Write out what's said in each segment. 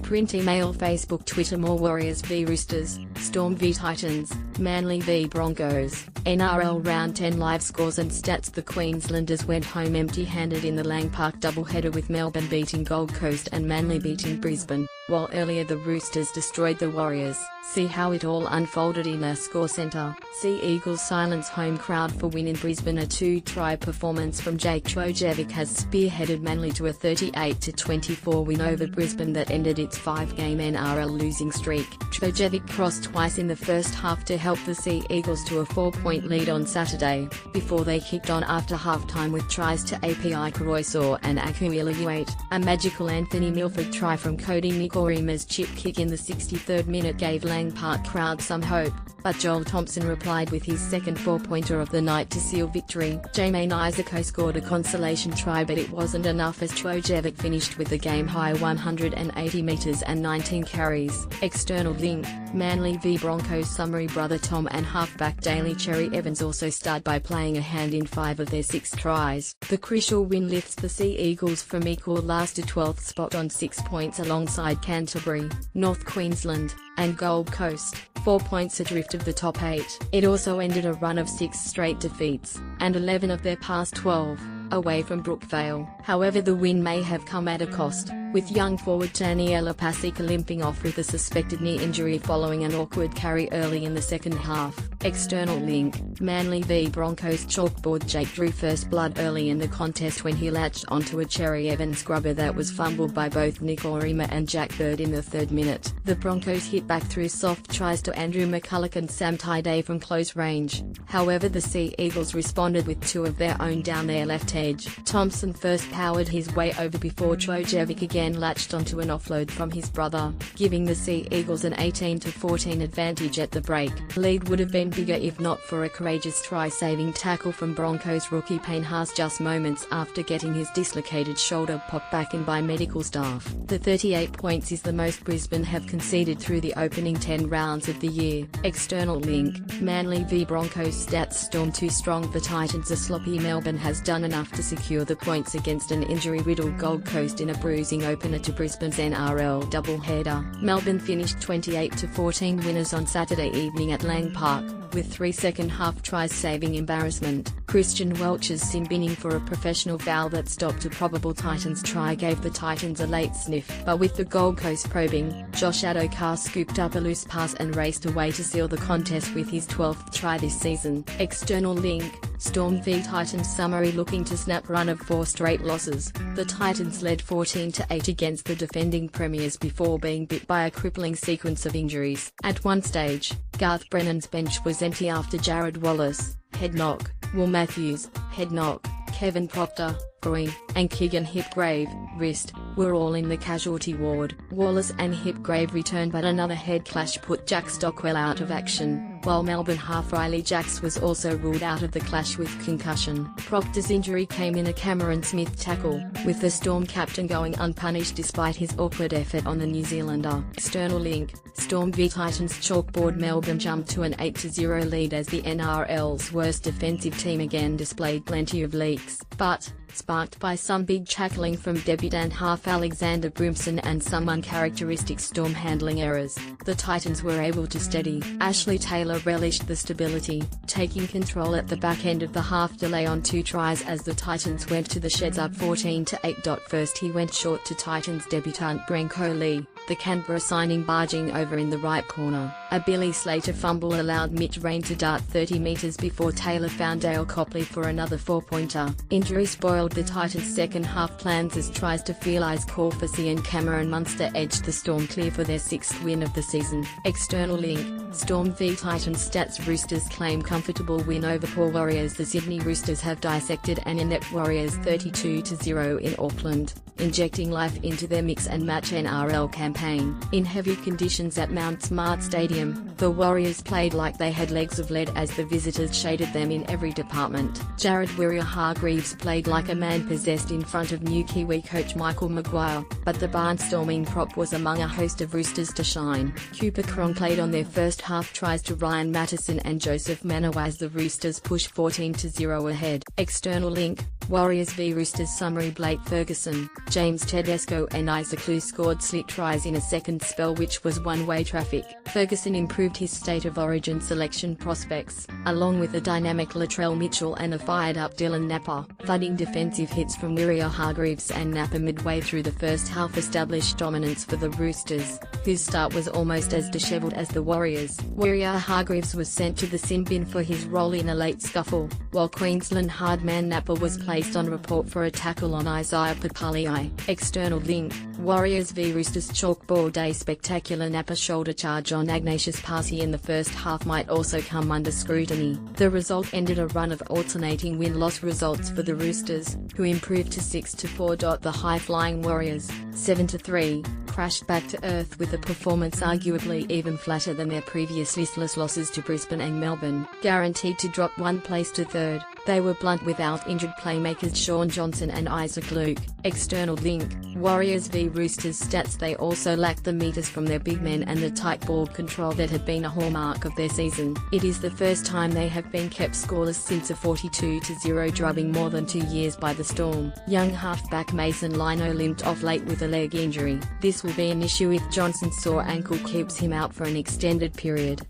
Print, email, Facebook, Twitter. More Warriors v Roosters, Storm v Titans, Manly v Broncos, NRL Round 10 live scores and stats. The Queenslanders went home empty-handed in the Lang Park doubleheader, with Melbourne beating Gold Coast and Manly beating Brisbane, while earlier the Roosters destroyed the Warriors. See how it all unfolded in our score centre. See Eagles silence home crowd for win in Brisbane. A 2-try performance from Jake Trojevic has spearheaded Manly to a 38-24 win over Brisbane that ended its 5-game NRL losing streak. Trojevic crossed twice in the first half to help the Sea Eagles to a 4-point lead on Saturday, before they kicked on after halftime with tries to API Karoisaw and Aku Iliuate. A magical Anthony Milford try from Cody Nikorima's chip kick in the 63rd minute gave Lang Park crowd some hope, but Joel Thompson replied with his second 4-pointer of the night to seal victory. Jermaine Isako scored a consolation try, but it wasn't enough as Trojevic finished with a game-high 180 metres and 19 carries. External link, Manly v Broncos summary. Brother Tom and halfback Daly Cherry Evans also start by playing a hand in 5 of their 6 tries. The crucial win lifts the Sea Eagles from equal last to 12th spot on 6 points alongside Canterbury, North Queensland, and Gold Coast, 4 points adrift of the top 8. It also ended a run of 6 straight defeats, and 11 of their past 12, away from Brookvale. However, the win may have come at a cost, with young forward Taniela Pasika limping off with a suspected knee injury following an awkward carry early in the second half. External link, Manly v Broncos chalkboard. Jake drew first blood early in the contest when he latched onto a Cherry Evans scrubber that was fumbled by both Nick Orima and Jack Bird in the 3rd minute. The Broncos hit back through soft tries to Andrew McCulloch and Sam Tide from close range. However, the Sea Eagles responded with 2 of their own down their left edge. Thompson first powered his way over before Trojevic again latched onto an offload from his brother, giving the Sea Eagles an 18-14 advantage at the break. Lead would have been bigger if not for a courageous try-saving tackle from Broncos rookie Payne Haas just moments after getting his dislocated shoulder popped back in by medical staff. The 38 points is the most Brisbane have conceded through the opening 10 rounds of the year. External link, Manly v Broncos stats. Storm too strong for Titans. A sloppy Melbourne has done enough to secure the points against an injury-riddled Gold Coast in a bruising opener to Brisbane's NRL doubleheader. Melbourne finished 28-14 winners on Saturday evening at Lang Park, with 3 second-half tries saving embarrassment. Christian Welch's sin binning for a professional foul that stopped a probable Titans try gave the Titans a late sniff, but with the Gold Coast probing, Josh Adokar scooped up a loose pass and raced away to seal the contest with his 12th try this season. External link, Storm v Titans summary. Looking to snap run of 4 straight losses, the Titans led 14-8 against the defending premiers before being bit by a crippling sequence of injuries. At one stage, Garth Brennan's bench was empty after Jared Wallace, head knock, Will Matthews, head knock, Kevin Proctor, groin, and Keegan Hipgrave, wrist, were all in the casualty ward. Wallace and Hipgrave returned, but another head clash put Jack Stockwell out of action, while Melbourne half Riley Jacks was also ruled out of the clash with concussion. Proctor's injury came in a Cameron Smith tackle, with the Storm captain going unpunished despite his awkward effort on the New Zealander. External link, Storm v Titans chalkboard. Melbourne jumped to an 8-0 lead as the NRL's worst defensive team again displayed plenty of leaks, but, sparked by some big tackling from debutant half Alexander Brimson and some uncharacteristic Storm handling errors, the Titans were able to steady. Ashley Taylor relished the stability, taking control at the back end of the half delay on 2 tries as the Titans went to the sheds up 14-8. First he went short to Titans debutant Brenko Lee, the Canberra signing barging over in the right corner. A Billy Slater fumble allowed Mitch Rain to dart 30 metres before Taylor found Dale Copley for another 4-pointer. Injury spoiled the Titans' second half plans as tries to Felix Corfasi and Cameron Munster edged the Storm clear for their 6th win of the season. External link, Storm v Titans stats. Roosters claim comfortable win over poor Warriors. The Sydney Roosters have dissected an inept Warriors 32-0 in Auckland, injecting life into their mix and match NRL campaign. In heavy conditions at Mount Smart Stadium, the Warriors played like they had legs of lead as the visitors shaded them in every department. Jared Wirra-Hargreaves played like a man possessed in front of new Kiwi coach Michael Maguire, but the barnstorming prop was among a host of Roosters to shine. Cooper Cron played on their first half tries to Ryan Matteson and Joseph Manoa as the Roosters pushed 14-0 ahead. External link, Warriors v Roosters summary: Blake Ferguson, James Tedesco and Isaac Liu scored slick tries in a second spell which was one-way traffic. Ferguson improved his State of Origin selection prospects, along with a dynamic Latrell Mitchell and a fired-up Dylan Napa. Thudding defensive hits from Waerea-Hargreaves and Napa midway through the first half established dominance for the Roosters, whose start was almost as dishevelled as the Warriors. Waerea-Hargreaves was sent to the sin bin for his role in a late scuffle, while Queensland hardman Napa was placed on report for a tackle on Isaiah Papali'i. External link: Warriors v Roosters chalkboard day. Spectacular Napa shoulder charge on Ignatius Parsi in the first half might also come under scrutiny. The result ended a run of alternating win-loss results for the Roosters, who improved to 6-4. The high-flying Warriors, 7-3, crashed back to earth with a performance arguably even flatter than their previous listless losses to Brisbane and Melbourne. Guaranteed to drop one place to third, they were blunt without injured playmakers Shaun Johnson and Isaac Luke. External link: Warriors v Roosters stats. They also lacked the meters from their big men and the tight ball control that had been a hallmark of their season. It is the first time they have been kept scoreless since a 42-0 drubbing more than 2 years by the Storm. Young halfback Mason Lino limped off late with a leg injury. This will be an issue if Johnson's sore ankle keeps him out for an extended period.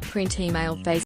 Print email face